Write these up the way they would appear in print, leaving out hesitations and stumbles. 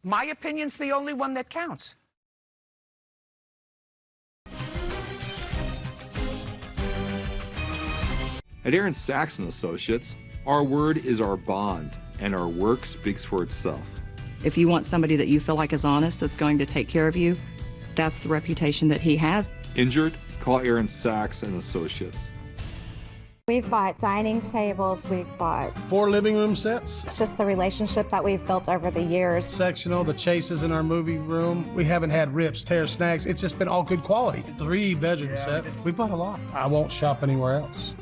My opinion's the only one that counts. At Aaron Sachs & Associates, our word is our bond, and our work speaks for itself. If you want somebody that you feel like is honest, that's going to take care of you, that's the reputation that he has. Injured? Call Aaron Sachs & Associates. We've bought dining tables, we've bought 4 living room sets. It's just the relationship that we've built over the years. Sectional, the chases in our movie room. We haven't had rips, tears, snags. It's just been all good quality. 3 bedroom sets. We bought a lot. I won't shop anywhere else.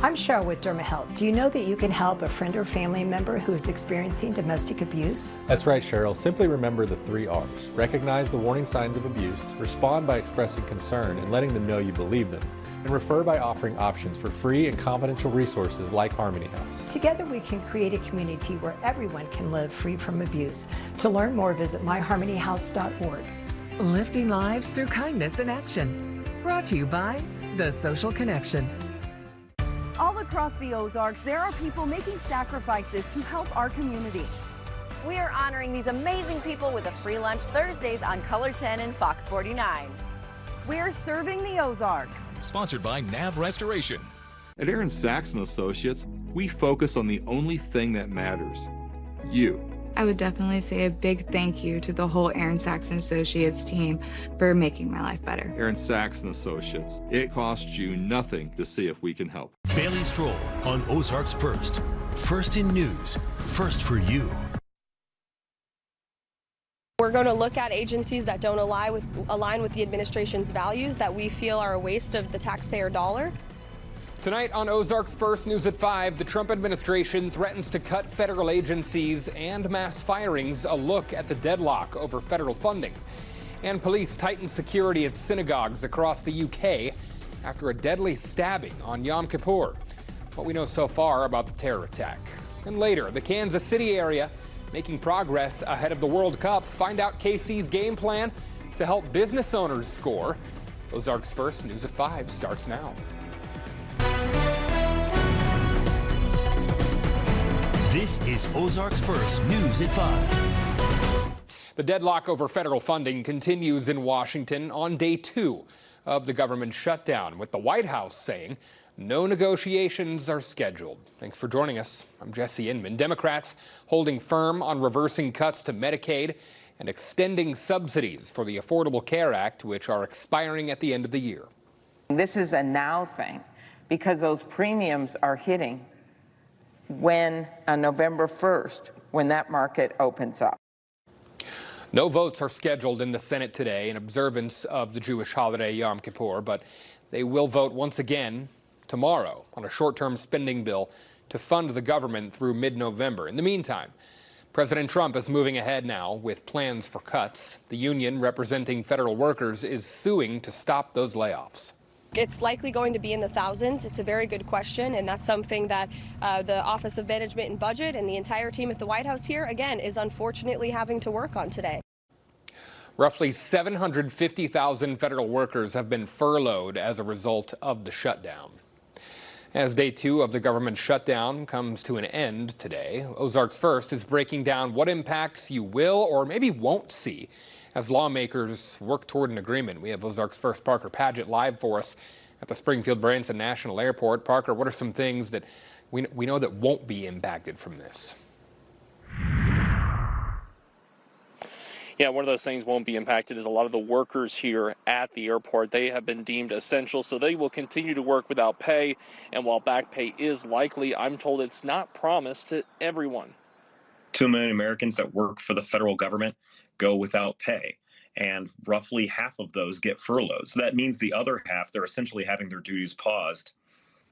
I'm Cheryl with DermaHelp. Do you know that you can help a friend or family member who is experiencing domestic abuse? That's right, Cheryl. Simply remember the 3 R's. Recognize the warning signs of abuse, respond by expressing concern and letting them know you believe them, and refer by offering options for free and confidential resources like Harmony House. Together we can create a community where everyone can live free from abuse. To learn more, visit myharmonyhouse.org. Lifting lives through kindness in action. Brought to you by The Social Connection. All across the Ozarks, there are people making sacrifices to help our community. We are honoring these amazing people with a free lunch Thursdays on Color 10 and Fox 49. We're serving the Ozarks. Sponsored by Nav Restoration. At Aaron Sachs & Associates, we focus on the only thing that matters, you. I would definitely say a big thank you to the whole Aaron Sachs & Associates team for making my life better. Aaron Sachs & Associates, it costs you nothing to see if we can help. Bailey Stroll on Ozarks First. First in news, first for you. We're going to look at agencies that don't align with the administration's values that we feel are a waste of the taxpayer dollar. Tonight on Ozarks First News at 5, the Trump administration threatens to cut federal agencies and mass firings. A look at the deadlock over federal funding. And police tighten security at synagogues across the UK after a deadly stabbing on Yom Kippur. What we know so far about the terror attack. And later, the Kansas City area making progress ahead of the World Cup. Find out KC's game plan to help business owners score. Ozarks First News at 5 starts now. This is Ozarks First News at 5. The deadlock over federal funding continues in Washington on day 2 of the government shutdown, with the White House saying no negotiations are scheduled. Thanks for joining us. I'm Jesse Inman. Democrats holding firm on reversing cuts to Medicaid and extending subsidies for the Affordable Care Act, which are expiring at the end of the year. This is a now thing because those premiums are hitting when on November 1st, when that market opens up. No votes are scheduled in the Senate today in observance of the Jewish holiday Yom Kippur, but they will vote once again tomorrow on a short-term spending bill to fund the government through mid-November. In the meantime, President Trump is moving ahead now with plans for cuts. The union representing federal workers is suing to stop those layoffs. It's likely going to be in the thousands. It's a very good question, and that's something that the Office of Management and Budget and the entire team at the White House here, again, is unfortunately having to work on today. Roughly 750,000 federal workers have been furloughed as a result of the shutdown. As day 2 of the government shutdown comes to an end today, Ozarks First is breaking down what impacts you will or maybe won't see as lawmakers work toward an agreement. We have Ozarks First Parker Padgett live for us at the Springfield-Branson National Airport. Parker, what are some things that we know that won't be impacted from this? Yeah, one of those things won't be impacted is a lot of the workers here at the airport. They have been deemed essential, so they will continue to work without pay. And while back pay is likely, I'm told it's not promised to everyone. 2 million Americans that work for the federal government go without pay, and roughly half of those get furloughed. So that means the other half, they're essentially having their duties paused,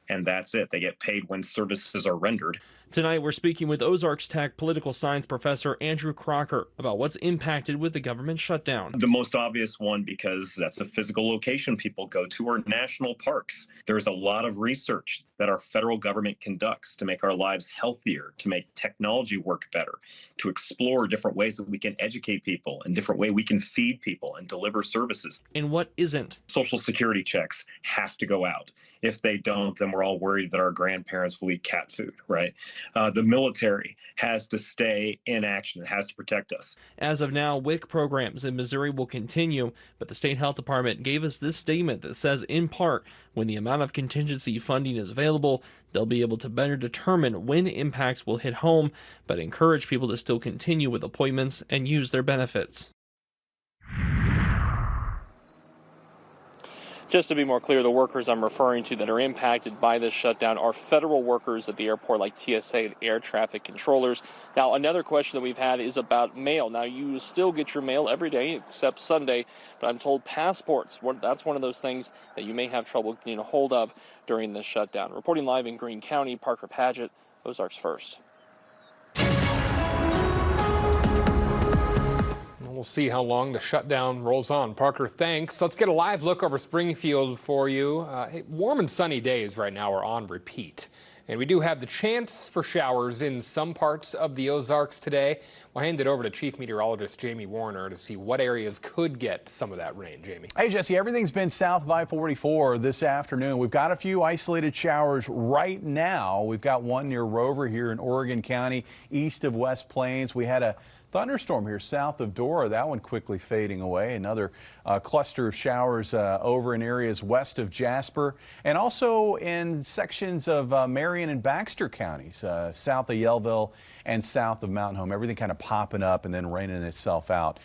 and that's it. They get paid when services are rendered. Tonight, we're speaking with Ozarks Tech political science professor Andrew Crocker about what's impacted with the government shutdown. The most obvious one, because that's a physical location people go to, are national parks. There's a lot of research that our federal government conducts to make our lives healthier, to make technology work better, to explore different ways that we can educate people and different ways we can feed people and deliver services. And what isn't? Social security checks have to go out. If they don't, then we're all worried that our grandparents will eat cat food, right? The military has to stay in action. It has to protect us. As of now, WIC programs in Missouri will continue, but the state health department gave us this statement that says, in part, when the amount of contingency funding is available, they'll be able to better determine when impacts will hit home, but encourage people to still continue with appointments and use their benefits. Just to be more clear, the workers I'm referring to that are impacted by this shutdown are federal workers at the airport like TSA and air traffic controllers. Now, another question that we've had is about mail. Now, you still get your mail every day except Sunday, but I'm told passports, that's one of those things that you may have trouble getting a hold of during this shutdown. Reporting live in Greene County, Parker Paget, Ozarks First. We'll see how long the shutdown rolls on. Parker, thanks. Let's get a live look over Springfield for you. Warm and sunny days right now are on repeat. And we do have the chance for showers in some parts of the Ozarks today. We'll hand it over to Chief Meteorologist Jamie Warner to see what areas could get some of that rain. Jamie. Hey, Jesse, everything's been south of I-44 this afternoon. We've got a few isolated showers right now. We've got one near Rover here in Oregon County, east of West Plains. We had a thunderstorm here south of Dora, that one quickly fading away. Another cluster of showers over in areas west of Jasper, and also in sections of Marion and Baxter counties, south of Yellville and south of Mountain Home. Everything kind of popping up and then raining itself out,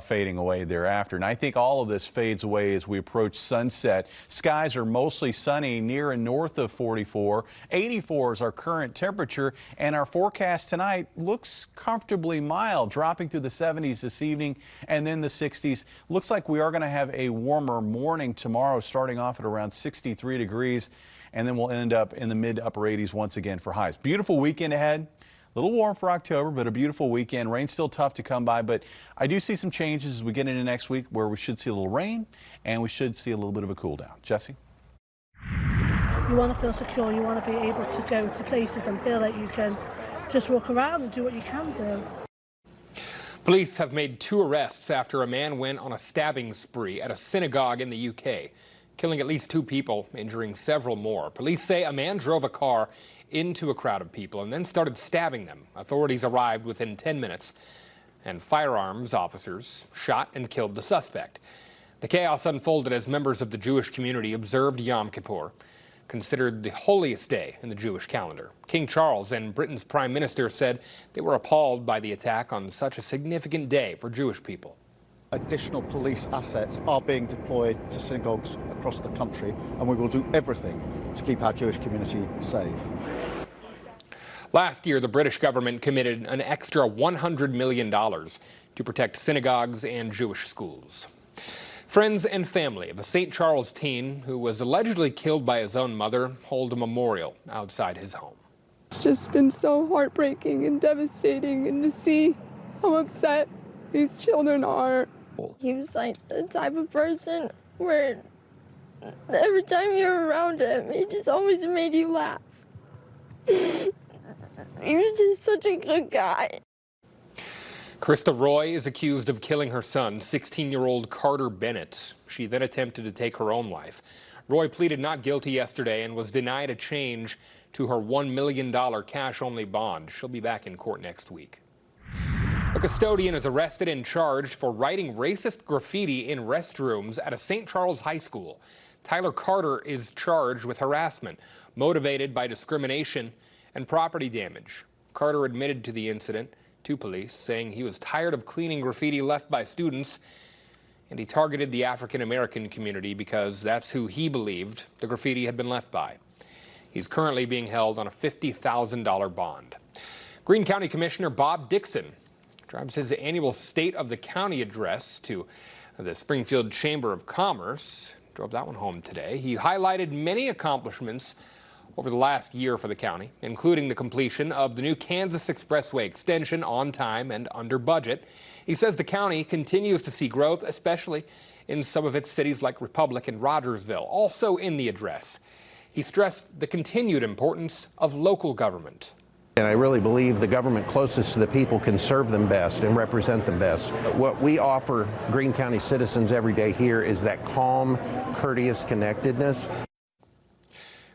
fading away thereafter. And I think all of this fades away as we approach sunset. Skies are mostly sunny near and north of 44. 84 is our current temperature, and our forecast tonight looks comfortably mild, dropping through the 70s this evening and then the 60s. Looks like we are going to have a warmer morning tomorrow, starting off at around 63 degrees, and then we'll end up in the mid to upper 80s once again for highs. Beautiful weekend ahead. A little warm for October, but a beautiful weekend. Rain's still tough to come by, but I do see some changes as we get into next week where we should see a little rain and we should see a little bit of a cool down. Jesse? You want to feel secure. You want to be able to go to places and feel that you can just walk around and do what you can do. Police have made 2 arrests after a man went on a stabbing spree at a synagogue in the UK, killing at least 2 people, injuring several more. Police say a man drove a car into a crowd of people and then started stabbing them. Authorities arrived within 10 minutes, and firearms officers shot and killed the suspect. The chaos unfolded as members of the Jewish community observed Yom Kippur, considered the holiest day in the Jewish calendar. King Charles and Britain's Prime Minister said they were appalled by the attack on such a significant day for Jewish people. Additional police assets are being deployed to synagogues across the country, and we will do everything to keep our Jewish community safe. Last year, the British government committed an extra $100 million to protect synagogues and Jewish schools. Friends and family of a St. Charles teen who was allegedly killed by his own mother hold a memorial outside his home. It's just been so heartbreaking and devastating, and to see how upset these children are. He was like the type of person where every time you're around him, he just always made you laugh. He was just such a good guy. Krista Roy is accused of killing her son, 16-year-old Carter Bennett. She then attempted to take her own life. Roy pleaded not guilty yesterday and was denied a change to her $1 million cash-only bond. She'll be back in court next week. A custodian is arrested and charged for writing racist graffiti in restrooms at a St. Charles high school. Tyler Carter is charged with harassment, motivated by discrimination and property damage. Carter admitted to the incident to police, saying he was tired of cleaning graffiti left by students, and he targeted the African-American community because that's who he believed the graffiti had been left by. He's currently being held on a $50,000 bond. Greene County Commissioner Bob Dixon drives his annual State of the County address to the Springfield Chamber of Commerce. Drove that one home today. He highlighted many accomplishments over the last year for the county, including the completion of the new Kansas Expressway extension on time and under budget. He says the county continues to see growth, especially in some of its cities like Republic and Rogersville. Also in the address, he stressed the continued importance of local government. And I really believe the government closest to the people can serve them best and represent them best. What we offer Greene County citizens every day here is that calm, courteous connectedness.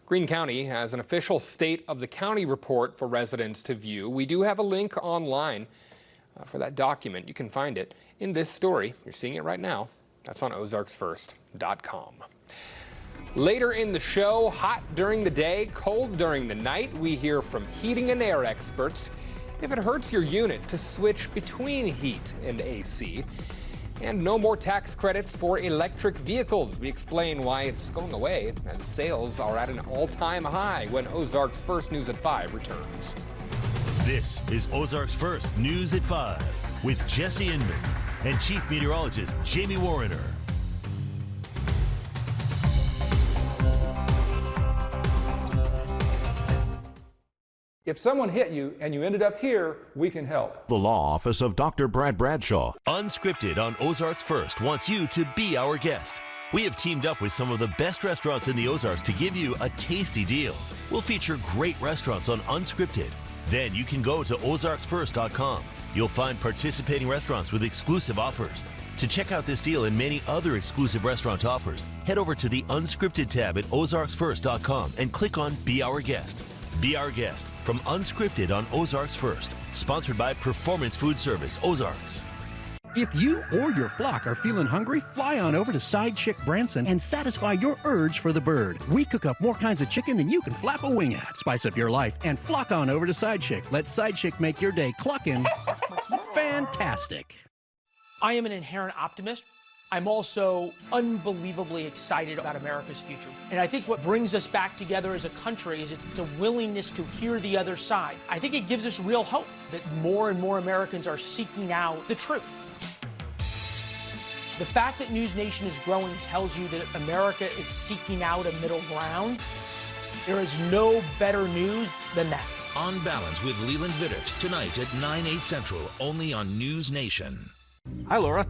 Greene County has an official State of the County report for residents to view. We do have a link online for that document. You can find it in this story. You're seeing it right now. That's on OzarksFirst.com. Later in the show, hot during the day, cold during the night. We hear from heating and air experts if it hurts your unit to switch between heat and AC. And no more tax credits for electric vehicles. We explain why it's going away as sales are at an all-time high when Ozarks First News at 5 returns. This is Ozarks First News at 5 with Jesse Inman and Chief Meteorologist Jamie Warrener. If someone hit you and you ended up here, we can help. The Law Office of Dr. Brad Bradshaw. Unscripted on Ozarks First wants you to be our guest. We have teamed up with some of the best restaurants in the Ozarks to give you a tasty deal. We'll feature great restaurants on Unscripted. Then you can go to OzarksFirst.com. You'll find participating restaurants with exclusive offers. To check out this deal and many other exclusive restaurant offers, head over to the Unscripted tab at OzarksFirst.com and click on Be Our Guest. Be Our Guest from Unscripted on Ozarks First, sponsored by Performance Food Service Ozarks. If you or your flock are feeling hungry, fly on over to Side Chick Branson and satisfy your urge for the bird. We cook up more kinds of chicken than you can flap a wing at. Spice up your life and flock on over to Side Chick. Let Side Chick make your day clucking fantastic. I am an inherent optimist. I'm also unbelievably excited about America's future. And I think what brings us back together as a country is it's a willingness to hear the other side. I think it gives us real hope that more and more Americans are seeking out the truth. The fact that News Nation is growing tells you that America is seeking out a middle ground. There is no better news than that. On Balance with Leland Vittert, tonight at 9/8 Central, only on News Nation. Hi, Laura.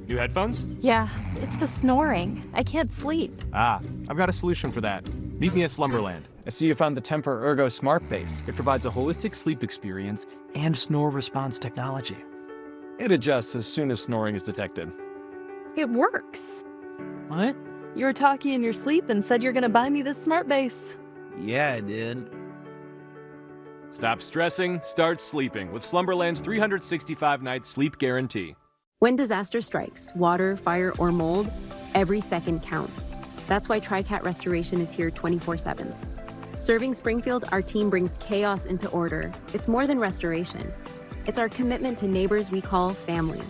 New headphones? Yeah, it's the snoring. I can't sleep. I've got a solution for that. Meet me at Slumberland. I see you found the Temper Ergo Smart Base. It provides a holistic sleep experience and snore response technology. It adjusts as soon as snoring is detected. It works. What? You were talking in your sleep and said you're going to buy me this smart base. Yeah, I did. Stop stressing, start sleeping with Slumberland's 365-night sleep guarantee. When disaster strikes, water, fire, or mold, every second counts. That's why TriCat Restoration is here 24/7. Serving Springfield, our team brings chaos into order. It's more than restoration. It's our commitment to neighbors we call family.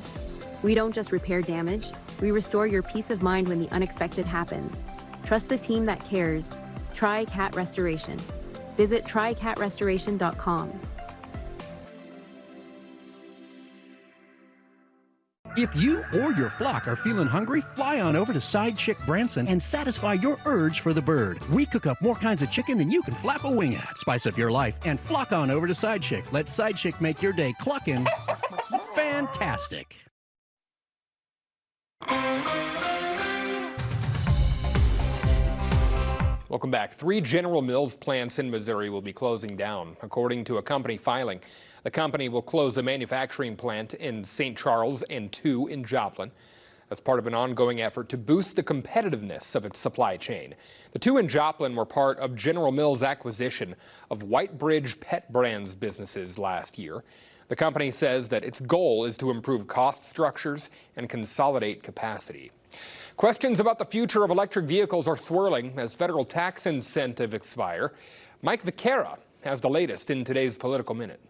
We don't just repair damage, we restore your peace of mind when the unexpected happens. Trust the team that cares. TriCat Restoration. Visit TriCatRestoration.com. If you or your flock are feeling hungry, fly on over to Side Chick Branson and satisfy your urge for the bird. We cook up more kinds of chicken than you can flap a wing at. Spice up your life and flock on over to Side Chick. Let Side Chick make your day clucking fantastic. Welcome back. 3 General Mills plants in Missouri will be closing down. According to a company filing, the company will close a manufacturing plant in St. Charles and 2 in Joplin as part of an ongoing effort to boost the competitiveness of its supply chain. The 2 in Joplin were part of General Mills' acquisition of Whitebridge Pet Brands businesses last year. The company says that its goal is to improve cost structures and consolidate capacity. Questions about the future of electric vehicles are swirling as federal tax incentives expire. Mike Vaquera has the latest in today's Political Minute.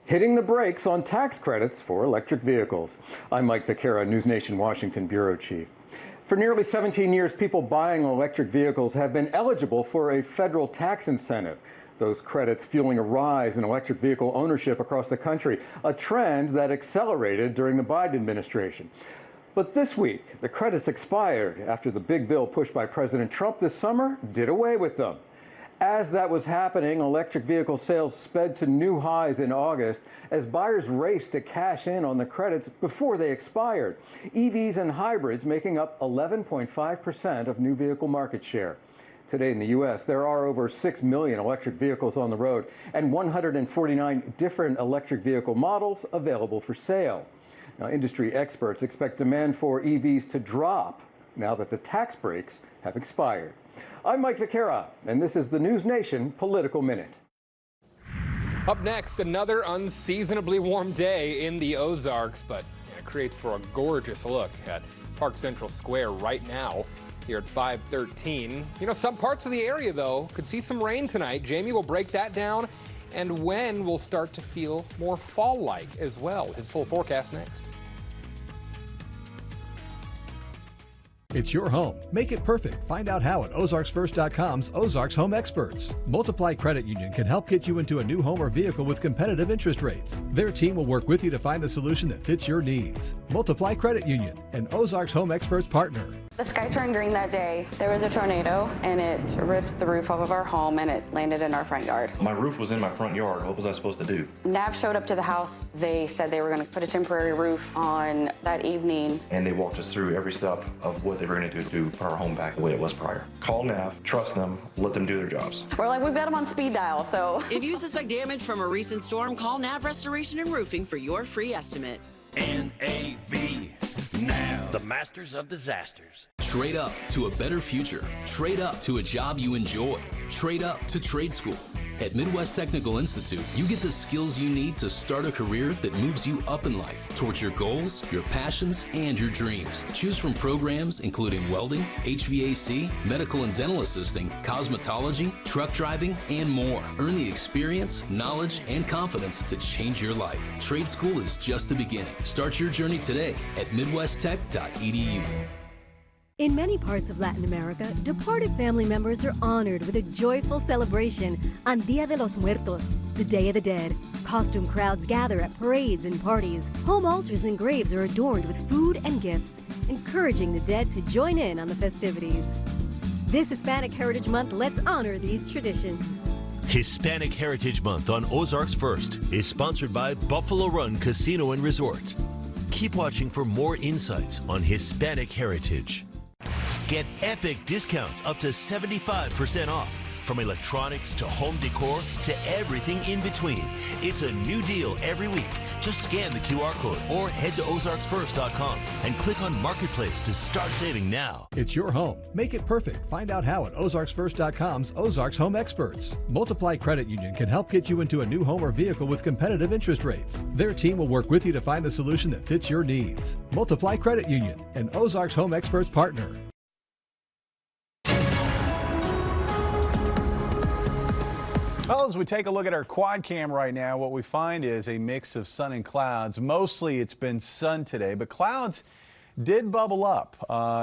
Hitting the brakes on tax credits for electric vehicles. I'm Mike Vaquera, News Nation Washington Bureau Chief. For nearly 17 years, people buying electric vehicles have been eligible for a federal tax incentive. Those credits fueling a rise in electric vehicle ownership across the country, a trend that accelerated during the Biden administration. But this week, the credits expired after the big bill pushed by President Trump this summer did away with them. As that was happening, electric vehicle sales sped to new highs in August as buyers raced to cash in on the credits before they expired. EVs and hybrids making up 11.5% of new vehicle market share. Today in the U.S., there are over 6 million electric vehicles on the road and 149 different electric vehicle models available for sale. Now, industry experts expect demand for EVs to drop now that the tax breaks have expired. I'm Mike Vaquera, and this is the News Nation Political Minute. Up next, another unseasonably warm day in the Ozarks, but it creates for a gorgeous look at Park Central Square right now here at 5:13. You know, some parts of the area, though, could see some rain tonight. Jamie will break that down, and when we'll start to feel more fall-like as well. His full forecast next. It's your home. Make it perfect. Find out how at OzarksFirst.com's Ozarks Home Experts. Multiply Credit Union can help get you into a new home or vehicle with competitive interest rates. Their team will work with you to find the solution that fits your needs. Multiply Credit Union, an Ozarks Home Experts partner. The sky turned green that day. There was a tornado and it ripped the roof off of our home and it landed in our front yard. My roof was in my front yard. What was I supposed to do? NAV showed up to the house. They said they were going to put a temporary roof on that evening. And they walked us through every step of what they were going to do to put our home back the way it was prior. Call NAV, trust them, let them do their jobs. We're like, we've got them on speed dial, so. If you suspect damage from a recent storm, call NAV Restoration and Roofing for your free estimate. NAV. Now, the masters of disasters. Trade up to a better future. Trade up to a job you enjoy. Trade up to trade school. At Midwest Technical Institute, you get the skills you need to start a career that moves you up in life towards your goals, your passions, and your dreams. Choose from programs including welding, HVAC, medical and dental assisting, cosmetology, truck driving, and more. Earn the experience, knowledge, and confidence to change your life. Trade school is just the beginning. Start your journey today at midwesttech.edu. In many parts of Latin America, departed family members are honored with a joyful celebration on Dia de los Muertos, the Day of the Dead. Costume crowds gather at parades and parties. Home altars and graves are adorned with food and gifts, encouraging the dead to join in on the festivities. This Hispanic Heritage Month lets honor these traditions. Hispanic Heritage Month on Ozarks First is sponsored by Buffalo Run Casino and Resort. Keep watching for more insights on Hispanic heritage. Get epic discounts up to 75% off, from electronics to home decor to everything in between. It's a new deal every week. Just scan the QR code or head to OzarksFirst.com and click on Marketplace to start saving now. It's your home. Make it perfect. Find out how at OzarksFirst.com's Ozarks Home Experts. Multiply Credit Union can help get you into a new home or vehicle with competitive interest rates. Their team will work with you to find the solution that fits your needs. Multiply Credit Union, an Ozarks Home Experts partner. Well, as we take a look at our quad cam right now, what we find is a mix of sun and clouds. Mostly it's been sun today, but clouds did bubble up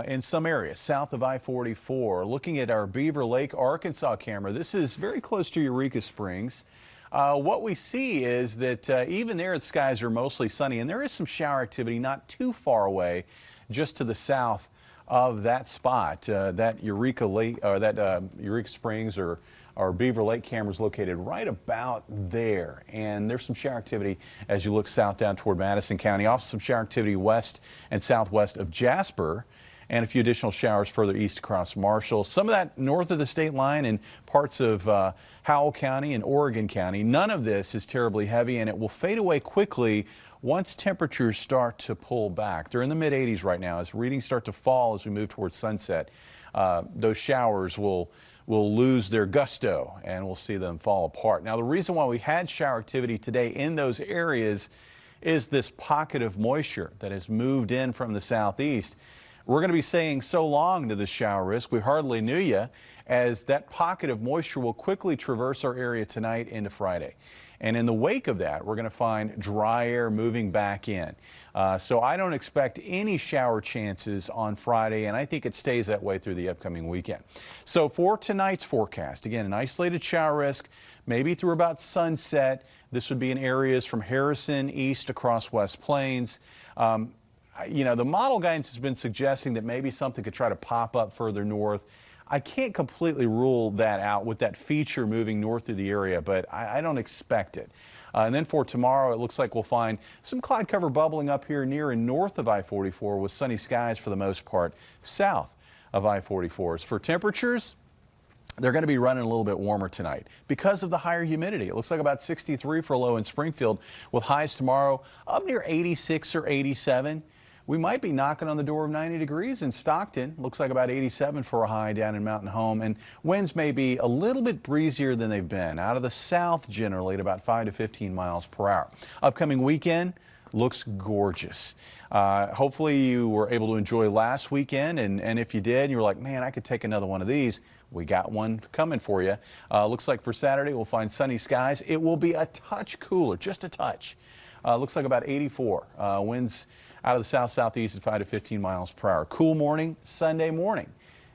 in some areas south of I-44. Looking at our Beaver Lake, Arkansas camera, this is very close to Eureka Springs. What we see is that even there the skies are mostly sunny, and there is some shower activity not too far away, just to the south of that spot. That Eureka Lake, or that Eureka Springs, or our Beaver Lake camera is located right about there, and there's some shower activity as you look south down toward Madison County. Also some shower activity west and southwest of Jasper, and a few additional showers further east across Marshall. Some of that north of the state line in parts of Howell County and Oregon County. None of this is terribly heavy, and it will fade away quickly once temperatures start to pull back. They're in the mid-80s right now. As readings start to fall as we move towards sunset, those showers will lose their gusto, and we'll see them fall apart. Now, the reason why we had shower activity today in those areas is this pocket of moisture that has moved in from the southeast. We're going to be saying so long to this shower risk, we hardly knew you, as that pocket of moisture will quickly traverse our area tonight into Friday. And in the wake of that, we're going to find dry air moving back in. So I don't expect any shower chances on Friday, and I think it stays that way through the upcoming weekend. So for tonight's forecast, again, an isolated shower risk, maybe through about sunset. This would be in areas from Harrison east across West Plains. You know, the model guidance has been suggesting that maybe something could try to pop up further north. I can't completely rule that out with that feature moving north through the area, but I don't expect it. And then for tomorrow, it looks like we'll find some cloud cover bubbling up here near and north of I-44 with sunny skies for the most part south of I-44. As for temperatures, they're going to be running a little bit warmer tonight because of the higher humidity. It looks like about 63 for a low in Springfield, with highs tomorrow up near 86 or 87. we might be knocking on the door of 90 degrees in Stockton. Looks like about 87 for a high down in Mountain Home. And winds may be a little bit breezier than they've been. Out of the south generally at about 5 to 15 miles per hour. Upcoming weekend looks gorgeous. Hopefully you were able to enjoy last weekend. And if you did, you were like, man, I could take another one of these. We got one coming for you. Looks like for Saturday, we'll find sunny skies. It will be a touch cooler, just a touch. Looks like about 84. Winds out of the south-southeast at 5 to 15 miles per hour. Cool morning, Sunday morning,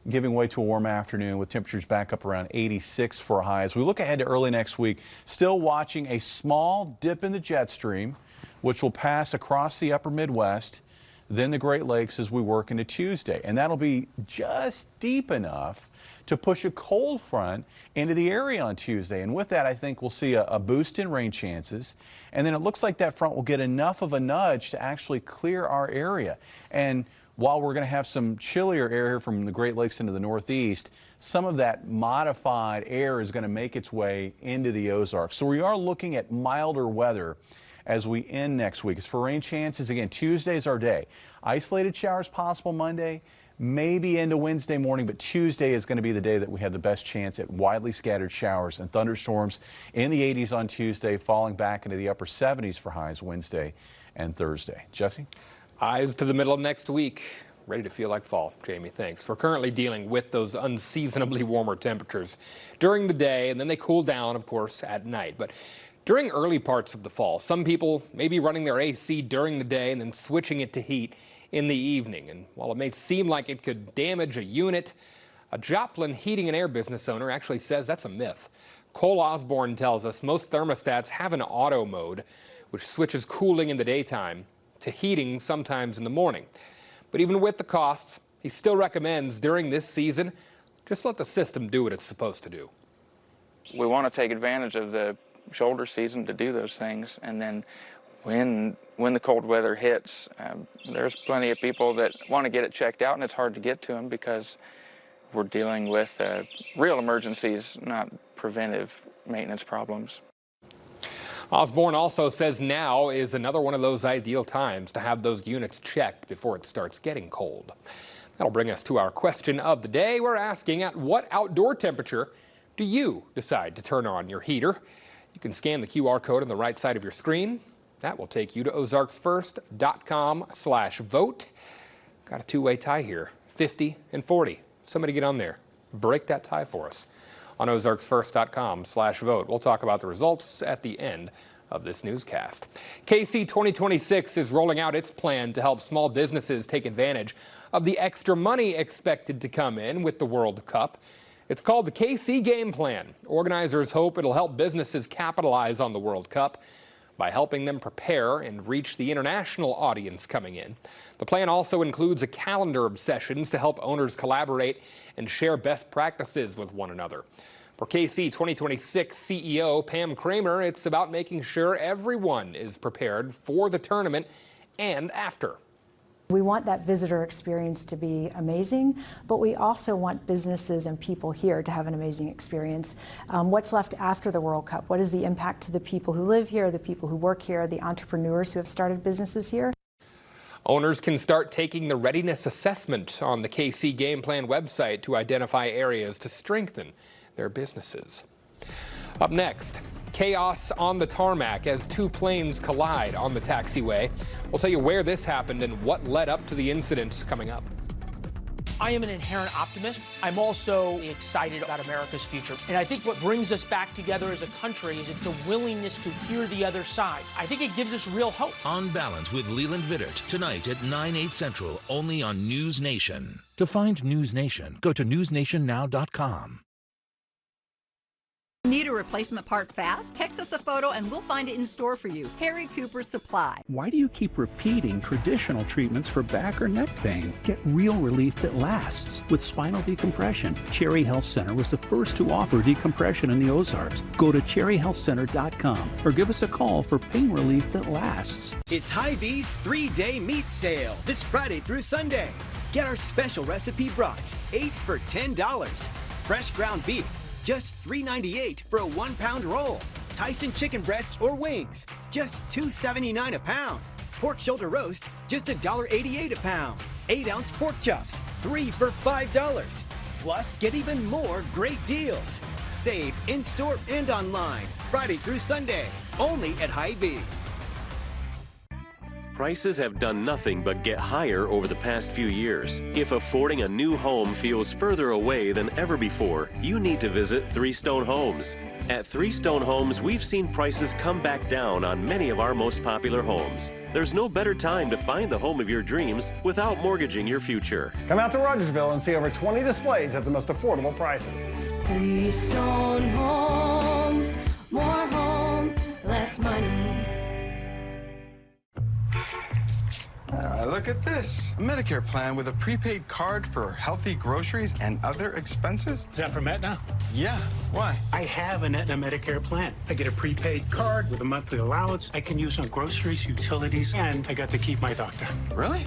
giving way to a warm afternoon with temperatures back up around 86 for a high. As we look ahead to early next week, still watching a small dip in the jet stream, which will pass across the upper Midwest, then the Great Lakes as we work into Tuesday. And that'll be just deep enough to push a cold front into the area on Tuesday. And with that, I think we'll see a boost in rain chances. And then it looks like that front will get enough of a nudge to actually clear our area. And while we're going to have some chillier air here from the Great Lakes into the Northeast, some of that modified air is going to make its way into the Ozarks. So we are looking at milder weather as we end next week. As for rain chances, again, Tuesday's our day. Isolated showers possible Monday, maybe into Wednesday morning, but Tuesday is going to be the day that we have the best chance at widely scattered showers and thunderstorms in the 80s on Tuesday, falling back into the upper 70s for highs Wednesday and Thursday. Jesse? Eyes to the middle of next week. Ready to feel like fall. Jamie, thanks. We're currently dealing with those unseasonably warmer temperatures during the day, and then they cool down, of course, at night. But during early parts of the fall, some people may be running their AC during the day and then switching it to heat in the evening. And while it may seem like it could damage a unit, a Joplin heating and air business owner actually says that's a myth. Cole Osborne tells us most thermostats have an auto mode, which switches cooling in the daytime to heating sometimes in the morning. But even with the costs, he still recommends during this season, just let the system do what it's supposed to do. We want to take advantage of the shoulder season to do those things, and then when the cold weather hits, there's plenty of people that want to get it checked out, and it's hard to get to them because we're dealing with real emergencies, not preventive maintenance problems. Osborne also says now is another one of those ideal times to have those units checked before it starts getting cold. That'll bring us to our question of the day. We're asking, at what outdoor temperature do you decide to turn on your heater? You can scan the QR code on the right side of your screen. That will take you to ozarksfirst.com/vote. Got a two-way tie here, 50 and 40. Somebody get on there. Break that tie for us on ozarksfirst.com/vote. We'll talk about the results at the end of this newscast. KC 2026 is rolling out its plan to help small businesses take advantage of the extra money expected to come in with the World Cup. It's called the KC Game Plan. Organizers hope it'll help businesses capitalize on the World Cup by helping them prepare and reach the international audience coming in. The plan also includes a calendar of sessions to help owners collaborate and share best practices with one another. For KC 2026 CEO Pam Kramer, it's about making sure everyone is prepared for the tournament and after. We want that visitor experience to be amazing, but we also want businesses and people here to have an amazing experience. What's left after the World Cup? What is the impact to the people who live here, the people who work here, the entrepreneurs who have started businesses here? Owners can start taking the readiness assessment on the KC Game Plan website to identify areas to strengthen their businesses. Up next, chaos on the tarmac as two planes collide on the taxiway. We'll tell you where this happened and what led up to the incident coming up. I am an inherent optimist. I'm also excited about America's future. And I think what brings us back together as a country is it's a willingness to hear the other side. I think it gives us real hope. On Balance with Leland Vittert, tonight at 9/8 Central, only on News Nation. To find News Nation, go to newsnationnow.com. Need a replacement part fast? Text us a photo and we'll find it in store for you. Harry Cooper Supply. Why do you keep repeating traditional treatments for back or neck pain? Get real relief that lasts with spinal decompression. Cherry Health Center was the first to offer decompression in the Ozarks. Go to cherryhealthcenter.com or give us a call for pain relief that lasts. It's Hy-Vee's 3-day meat sale this Friday through Sunday. Get our special recipe brats, 8 for $10. Fresh ground beef, just $3.98 for a 1-pound roll. Tyson chicken breasts or wings, just $2.79 a pound. pork shoulder roast, just $1.88 a pound. 8-ounce pork chops, 3 for $5. Plus, get even more great deals. Save in-store and online, Friday through Sunday, only at Hy-Vee. Prices have done nothing but get higher over the past few years. If affording a new home feels further away than ever before, you need to visit Three Stone Homes. At Three Stone Homes, we've seen prices come back down on many of our most popular homes. There's no better time to find the home of your dreams without mortgaging your future. Come out to Rogersville and see over 20 displays at the most affordable prices. Three Stone Homes, more home, less money. Look at this. A Medicare plan with a prepaid card for healthy groceries and other expenses. Is that from Aetna? Yeah. Why? I have an Aetna Medicare plan. I get a prepaid card with a monthly allowance I can use on groceries, utilities, and I got to keep my doctor. Really?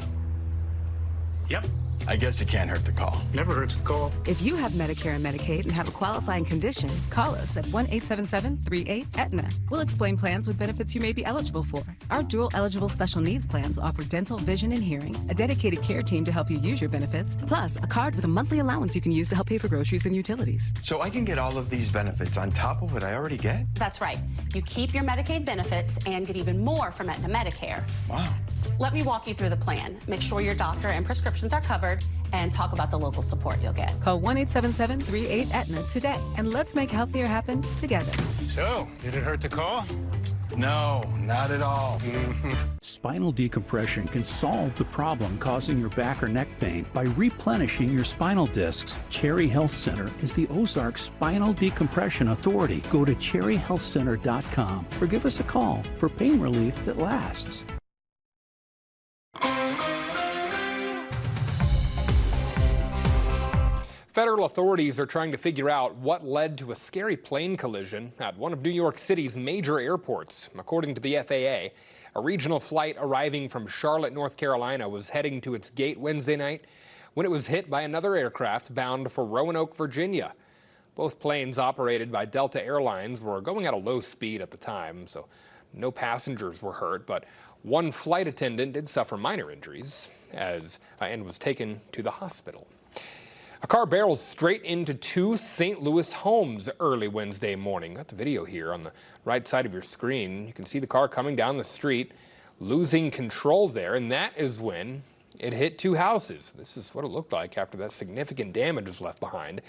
Yep. I guess it can't hurt to call. Never hurts to call. If you have Medicare and Medicaid and have a qualifying condition, call us at 1-877-38-AETNA. We'll explain plans with benefits you may be eligible for. Our dual eligible special needs plans offer dental, vision, and hearing, a dedicated care team to help you use your benefits, plus a card with a monthly allowance you can use to help pay for groceries and utilities. So I can get all of these benefits on top of what I already get? That's right. You keep your Medicaid benefits and get even more from Aetna Medicare. Wow. Let me walk you through the plan. Make sure your doctor and prescriptions are covered and talk about the local support you'll get. Call 1-877-38-AETNA today and let's make healthier happen together. So, did it hurt to call? No, not at all. Spinal decompression can solve the problem causing your back or neck pain by replenishing your spinal discs. Cherry Health Center is the Ozarks Spinal Decompression Authority. Go to cherryhealthcenter.com or give us a call for pain relief that lasts. Federal authorities are trying to figure out what led to a scary plane collision at one of New York City's major airports. According to the FAA, a regional flight arriving from Charlotte, North Carolina was heading to its gate Wednesday night when it was hit by another aircraft bound for Roanoke, Virginia. Both planes, operated by Delta Airlines, were going at a low speed at the time, so no passengers were hurt, but one flight attendant did suffer minor injuries and was taken to the hospital. A car barrels straight into two St. Louis homes early Wednesday morning. Got the video here on the right side of your screen. You can see the car coming down the street, losing control there, and that is when it hit two houses. This is what it looked like after that significant damage was left behind.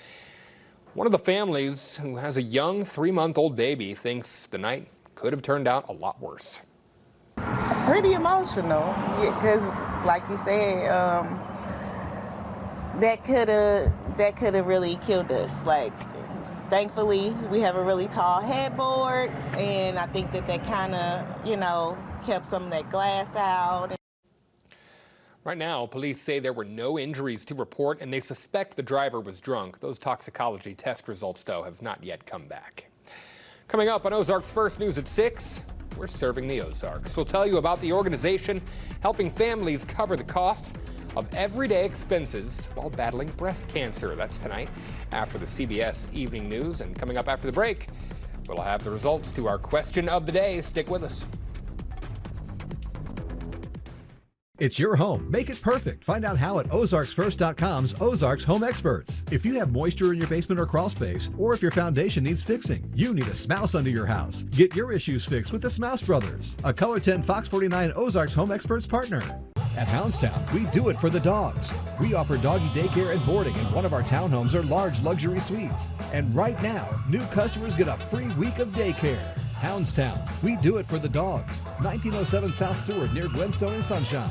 One of the families, who has a young 3-month-old baby, thinks the night could have turned out a lot worse. Pretty emotional, because like you said, that could have really killed us. Like, thankfully, we have a really tall headboard, and I think that kind of, kept some of that glass out. Right now, police say there were no injuries to report, and they suspect the driver was drunk. Those toxicology test results, though, have not yet come back. Coming up on Ozarks First News at 6, we're serving the Ozarks. We'll tell you about the organization helping families cover the costs of everyday expenses while battling breast cancer. That's tonight after the CBS Evening News. And coming up after the break, we'll have the results to our question of the day. Stick with us. It's your home. Make it perfect. Find out how at OzarksFirst.com's Ozarks Home Experts. If you have moisture in your basement or crawl space, or if your foundation needs fixing, you need a Smouse under your house. Get your issues fixed with the Smouse Brothers, a Color 10 Fox 49 Ozarks Home Experts partner. At Houndstown, we do it for the dogs. We offer doggy daycare and boarding in one of our townhomes or large luxury suites. And right now, new customers get a free week of daycare. Houndstown, we do it for the dogs. 1907 South Stewart near Glenstone and Sunshine.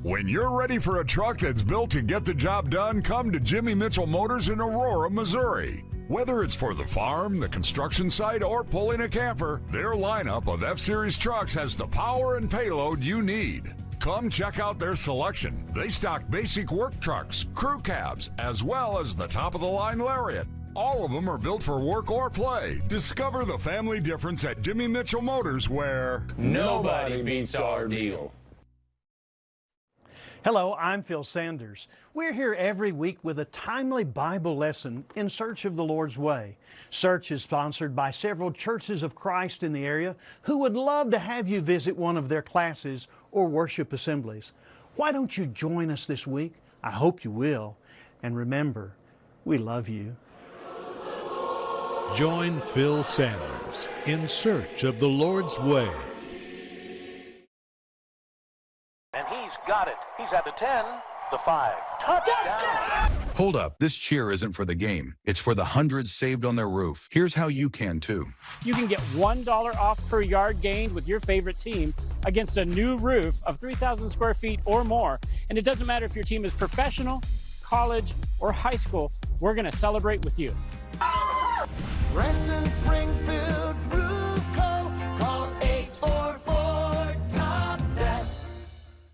When you're ready for a truck that's built to get the job done, come to Jimmy Mitchell Motors in Aurora, Missouri. Whether it's for the farm, the construction site, or pulling a camper, their lineup of F-Series trucks has the power and payload you need. Come check out their selection. They stock basic work trucks, crew cabs, as well as the top-of-the-line Lariat. All of them are built for work or play. Discover the family difference at Jimmy Mitchell Motors, where nobody beats our deal. Hello, I'm Phil Sanders. We're here every week with a timely Bible lesson in Search of the Lord's Way. Search is sponsored by several Churches of Christ in the area who would love to have you visit one of their classes or worship assemblies. Why don't you join us this week? I hope you will. And remember, we love you. Join Phil Sanders in Search of the Lord's Way. And he's got it. He's at the 10, the 5. Touchdown! Hold up. This cheer isn't for the game. It's for the hundreds saved on their roof. Here's how you can, too. You can get $1 off per yard gained with your favorite team against a new roof of 3,000 square feet or more. And it doesn't matter if your team is professional, college, or high school. We're going to celebrate with you. Branson Springfield Roof Co. Call 844-TOP-THAT.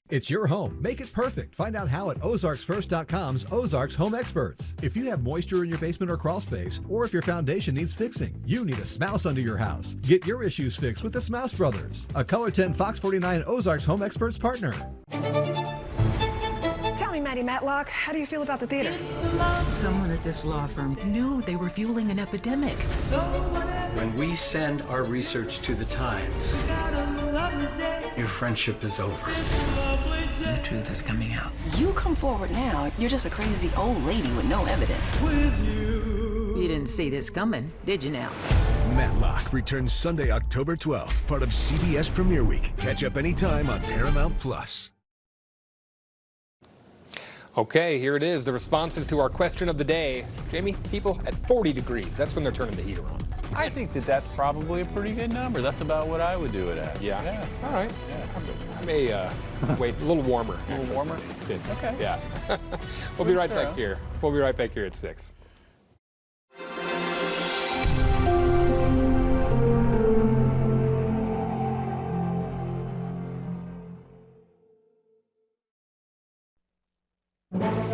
It's your home. Make it perfect. Find out how at OzarksFirst.com's Ozarks Home Experts. If you have moisture in your basement or crawl space, or if your foundation needs fixing, you need a Smouse under your house. Get your issues fixed with the Smouse Brothers, a Color 10 Fox 49 Ozarks Home Experts partner. Tell me, Maddie Matlock, how do you feel about the theater? Someone at this law firm knew they were fueling an epidemic. When we send our research to the Times, your friendship is over. The truth is coming out. You come forward now, you're just a crazy old lady with no evidence. You didn't see this coming, did you now? Matlock returns Sunday, October 12th, part of CBS Premiere Week. Catch up anytime on Paramount Plus. Okay, here it is. The responses to our question of the day. Jamie, people at 40 degrees. That's when they're turning the heater on. I think that's probably a pretty good number. That's about what I would do it at. Yeah. All right. Yeah. I may wait a little warmer. A little warmer? Okay. Yeah. We'll be right back here. We'll be right back here at 6.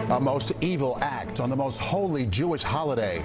A most evil act on the most holy Jewish holiday.